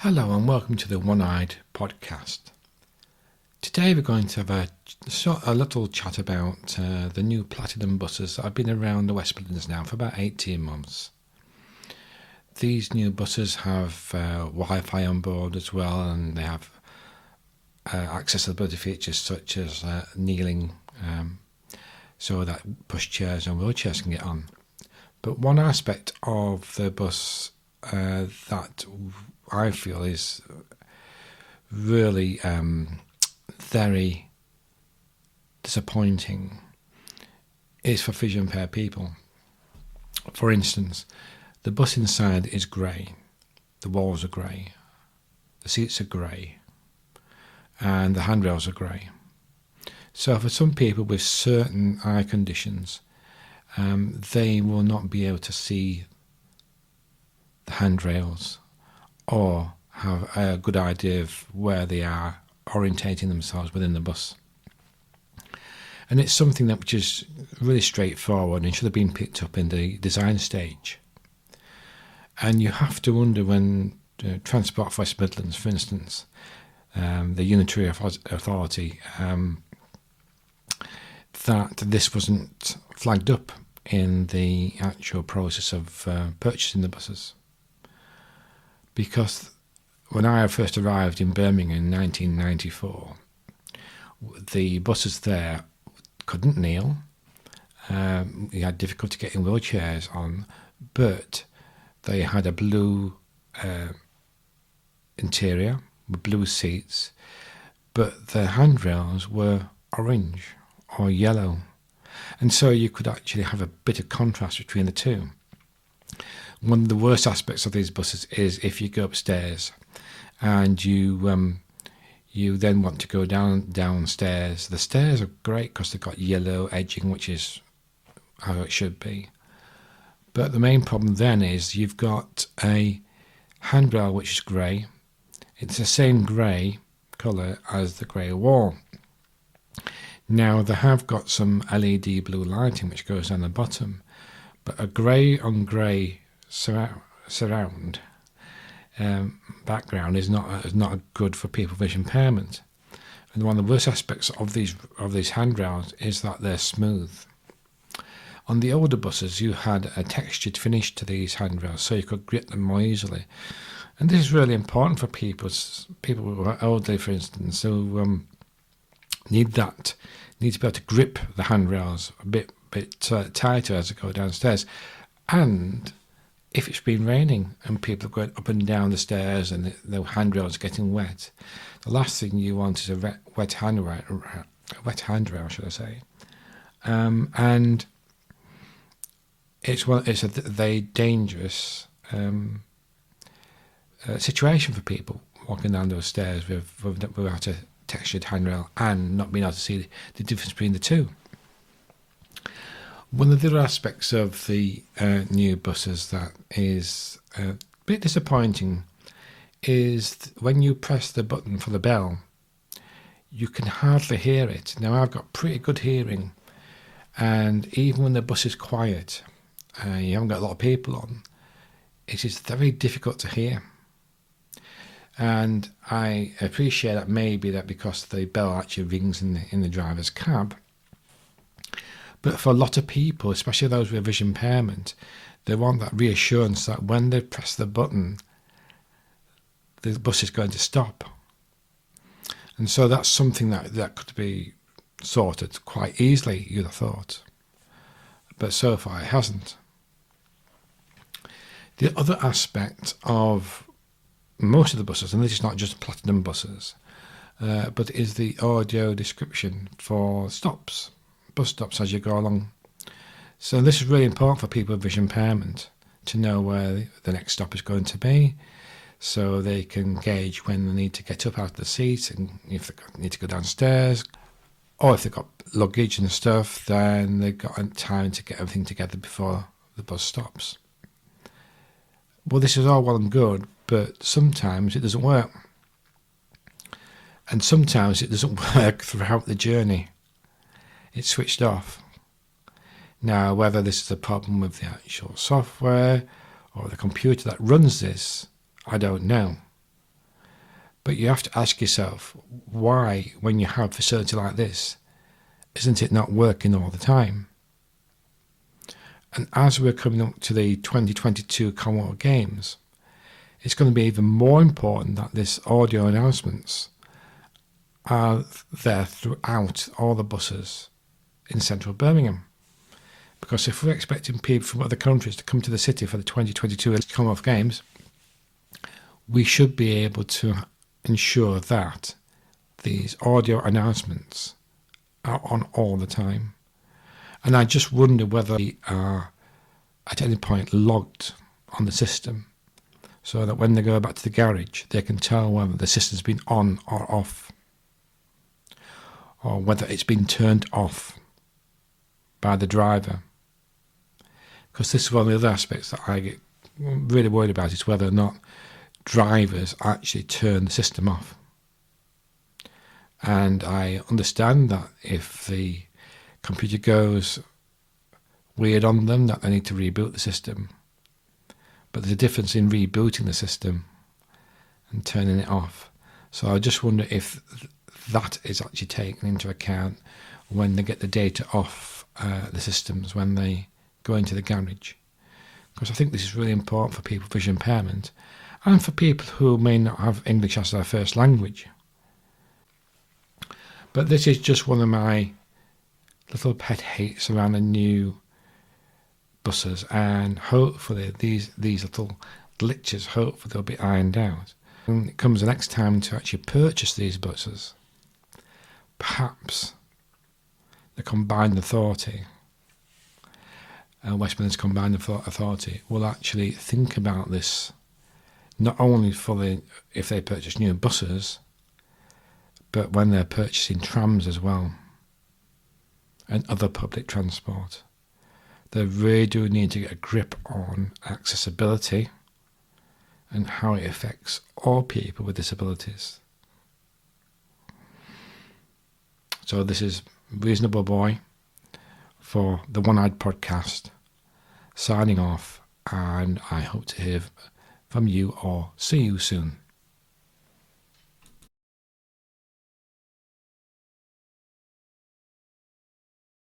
Hello and welcome to the One-Eyed podcast. Today we're going to have a little chat about the new platinum buses that have been around the West Midlands now for about 18 months. These new buses have Wi-Fi on board as well, and they have accessibility features such as kneeling, so that pushchairs and wheelchairs can get on. But one aspect of the bus that I feel is really very disappointing is for vision impaired people. For instance, the bus inside is grey, the walls are grey, the seats are grey, and the handrails are grey. So for some people with certain eye conditions, they will not be able to see the handrails or have a good idea of where they are orientating themselves within the bus. And it's something that which is really straightforward and should have been picked up in the design stage. And you have to wonder when Transport for West Midlands, for instance, the Unitary Authority, that this wasn't flagged up in the actual process of purchasing the buses. Because when I first arrived in Birmingham in 1994, the buses there couldn't kneel. You had difficulty getting wheelchairs on, but they had a blue interior with blue seats, but the handrails were orange or yellow, and so you could actually have a bit of contrast between the two. One of the worst aspects of these buses is if you go upstairs and you then want to go downstairs. The stairs are great because they've got yellow edging, which is how it should be. But the main problem then is you've got a handrail which is grey. It's the same grey colour as the grey wall. Now they have got some LED blue lighting which goes down the bottom, but a grey on grey surround background is not good for people with vision impairment. And one of the worst aspects of these handrails is that they're smooth. On the older buses, you had a textured finish to these handrails, so you could grip them more easily. And this is really important for people who are elderly, for instance, who need to be able to grip the handrails a bit tighter as they go downstairs. And if it's been raining and people are going up and down the stairs and the handrails are getting wet, the last thing you want is a wet handrail, should I say? And it's a very dangerous situation for people walking down those stairs without a textured handrail and not being able to see the difference between the two. One of the other aspects of the new buses that is a bit disappointing is when you press the button for the bell, you can hardly hear it. Now, I've got pretty good hearing, and even when the bus is quiet, you haven't got a lot of people on, it is very difficult to hear. And I appreciate that maybe that because the bell actually rings in the driver's cab. But for a lot of people, especially those with vision impairment, they want that reassurance that when they press the button, the bus is going to stop. And so that's something that could be sorted quite easily, you'd have thought. But so far it hasn't. The other aspect of most of the buses, and this is not just platinum buses, but is the audio description for stops. Bus stops as you go along. So this is really important for people with vision impairment to know where the next stop is going to be, so they can gauge when they need to get up out of the seat and if they need to go downstairs, or if they've got luggage and stuff, then they've got time to get everything together before the bus stops. Well, this is all well and good, but sometimes it doesn't work. And sometimes it doesn't work throughout the journey. It's switched off. Now, whether this is a problem with the actual software or the computer that runs this, I don't know. But you have to ask yourself, why, when you have a facility like this, isn't it not working all the time? And as we're coming up to the 2022 Commonwealth Games, it's going to be even more important that this audio announcements are there throughout all the buses in central Birmingham. Because if we're expecting people from other countries to come to the city for the 2022 Commonwealth Games, we should be able to ensure that these audio announcements are on all the time. And I just wonder whether they are at any point logged on the system, so that when they go back to the garage, they can tell whether the system's been on or off, or whether it's been turned off by the driver. Because this is one of the other aspects that I get really worried about, is whether or not drivers actually turn the system off. And I understand that if the computer goes weird on them, that they need to reboot the system. But there's a difference in rebooting the system and turning it off. So I just wonder if that is actually taken into account when they get the data off the systems, when they go into the garage. Because I think this is really important for people with vision impairment, and for people who may not have English as their first language. But this is just one of my little pet hates around the new buses, and hopefully these little glitches, hopefully they'll be ironed out. When it comes the next time to actually purchase these buses, perhaps the Combined Authority, West Midlands Combined Authority, will actually think about this, not only for if they purchase new buses, but when they're purchasing trams as well, and other public transport. They really do need to get a grip on accessibility and how it affects all people with disabilities. So this is Reasonable Boy for the One-Eyed Podcast, signing off, and I hope to hear from you or see you soon.